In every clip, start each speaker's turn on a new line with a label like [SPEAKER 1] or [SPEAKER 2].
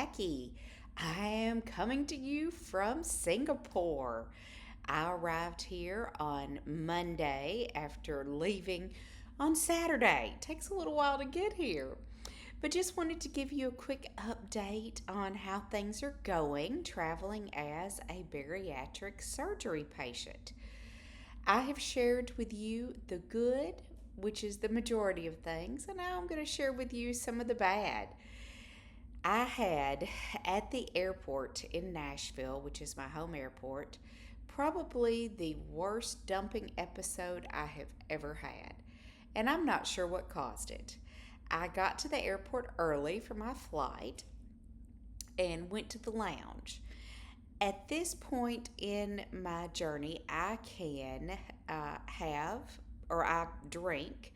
[SPEAKER 1] Jackie. I am coming to you from Singapore. I arrived here on Monday after leaving on Saturday. It takes a little while to get here, but just wanted to give you a quick update on how things are going traveling as a bariatric surgery patient. I have shared with you the good, which is the majority of things, and now I'm going to share with you some of the bad. I had at the airport in Nashville, which is my home airport, probably the worst dumping episode I have ever had. And I'm not sure what caused it. I got to the airport early for my flight and went to the lounge. At this point in my journey, I can have or I drink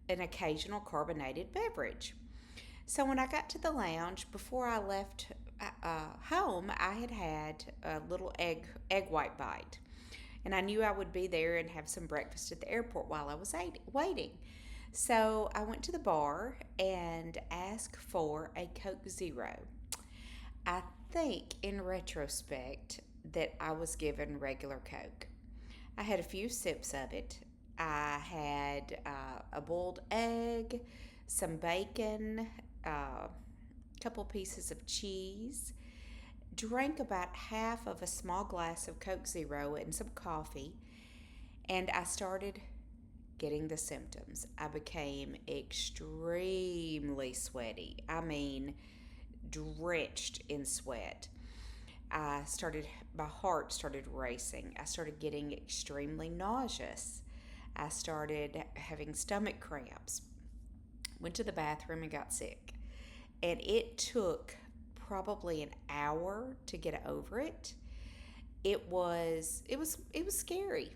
[SPEAKER 1] an occasional carbonated beverage. So when I got to the lounge, before I left home, I had had a little egg white bite, and I knew I would be there and have some breakfast at the airport while I was waiting. So I went to the bar and asked for a Coke Zero. I think in retrospect that I was given regular Coke. I had a few sips of it. I had a boiled egg, some bacon, a couple pieces of cheese, drank about half of a small glass of Coke Zero and some coffee, and I started getting the symptoms. I became extremely sweaty. I mean, drenched in sweat. My heart started racing. I started getting extremely nauseous. I started having stomach cramps. Went to the bathroom and got sick. And it took probably an hour to get over it. It was scary.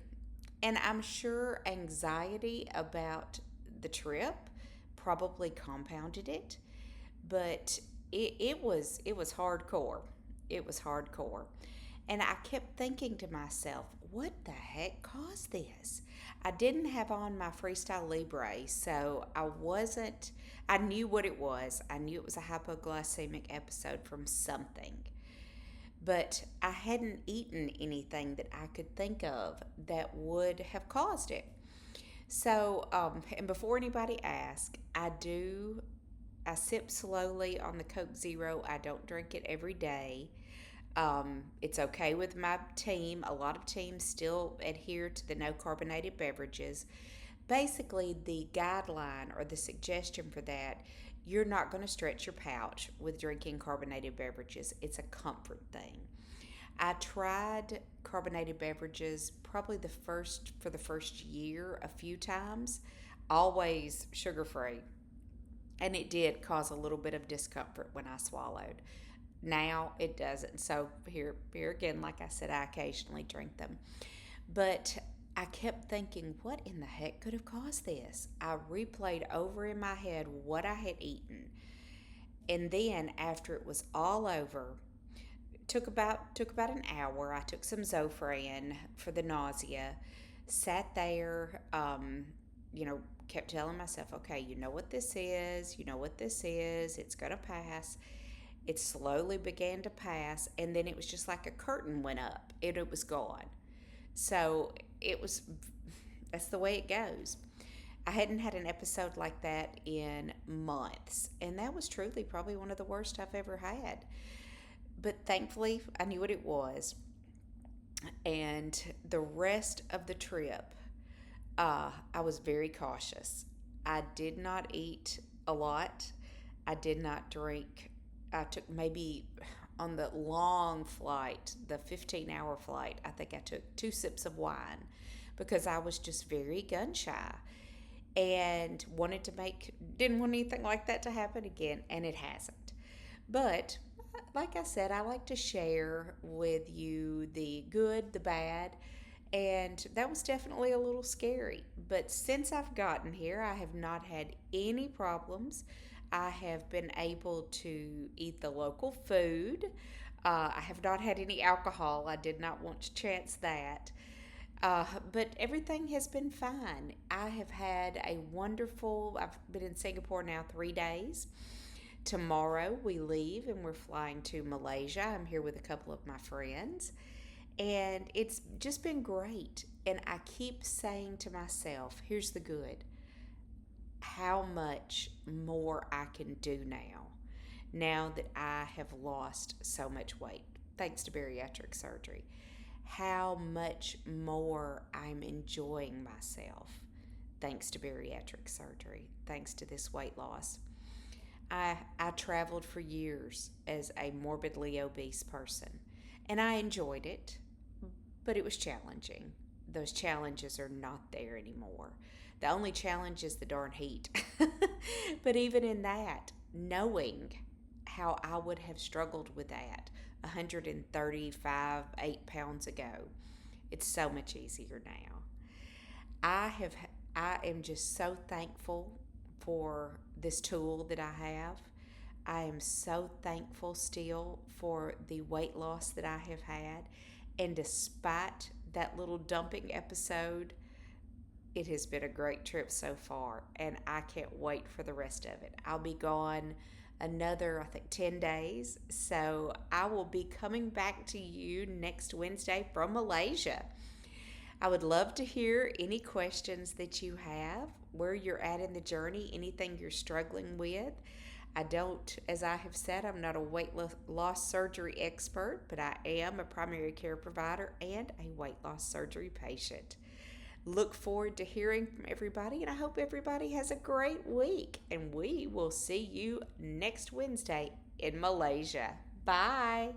[SPEAKER 1] And I'm sure anxiety about the trip probably compounded it, but it was hardcore. It was hardcore. And I kept thinking to myself, what the heck caused this? I didn't have on my Freestyle Libre, so I knew what it was. I knew it was a hypoglycemic episode from something. But I hadn't eaten anything that I could think of that would have caused it. So, and before anybody asks, I sip slowly on the Coke Zero. I don't drink it every day. It's okay with my team. A lot of teams still adhere to the no carbonated beverages. Basically, the guideline or the suggestion for that, you're not going to stretch your pouch with drinking carbonated beverages. It's a comfort thing. I tried carbonated beverages probably for the first year a few times, always sugar free, and it did cause a little bit of discomfort when I swallowed. Now it doesn't. So here again, like I said, I occasionally drink them. But I kept thinking, what in the heck could have caused this? I replayed over in my head what I had eaten. And then after it was all over, took about an hour. I took some Zofran for the nausea. Sat there, kept telling myself, okay, you know what this is, you know what this is, it's gonna pass. It slowly began to pass, and then it was just like a curtain went up. It was gone. So it was, that's the way it goes. I hadn't had an episode like that in months, and that was truly probably one of the worst I've ever had. But thankfully, I knew what it was. And the rest of the trip, I was very cautious. I did not eat a lot. I did not drink. I took maybe on the long flight, the 15-hour flight, I think I took 2 sips of wine because I was just very gun shy and didn't want anything like that to happen again, and it hasn't. But like I said, I like to share with you the good, the bad, and that was definitely a little scary. But since I've gotten here, I have not had any problems. I have been able to eat the local food. I have not had any alcohol. I did not want to chance that. But everything has been fine. I've been in Singapore now 3 days. Tomorrow we leave and we're flying to Malaysia. I'm here with a couple of my friends, and it's just been great. And I keep saying to myself, here's the good, how much more I can do now that I have lost so much weight thanks to bariatric surgery. How much more I'm enjoying myself thanks to bariatric surgery, thanks to this weight loss. I traveled for years as a morbidly obese person, and I enjoyed it, but it was challenging. Those challenges are not there anymore. The only challenge is the darn heat. But even in that, knowing how I would have struggled with that 135, 8 pounds ago, it's so much easier now. I have I am just so thankful for this tool that I have. I am so thankful still for the weight loss that I have had. And despite that little dumping episode, it has been a great trip so far, and I can't wait for the rest of it. I'll be gone another, I think, 10 days. So I will be coming back to you next Wednesday from Malaysia. I would love to hear any questions that you have, where you're at in the journey, anything you're struggling with. I don't, as I have said, I'm not a weight loss surgery expert, but I am a primary care provider and a weight loss surgery patient. Look forward to hearing from everybody, and I hope everybody has a great week. And we will see you next Wednesday in Malaysia. Bye.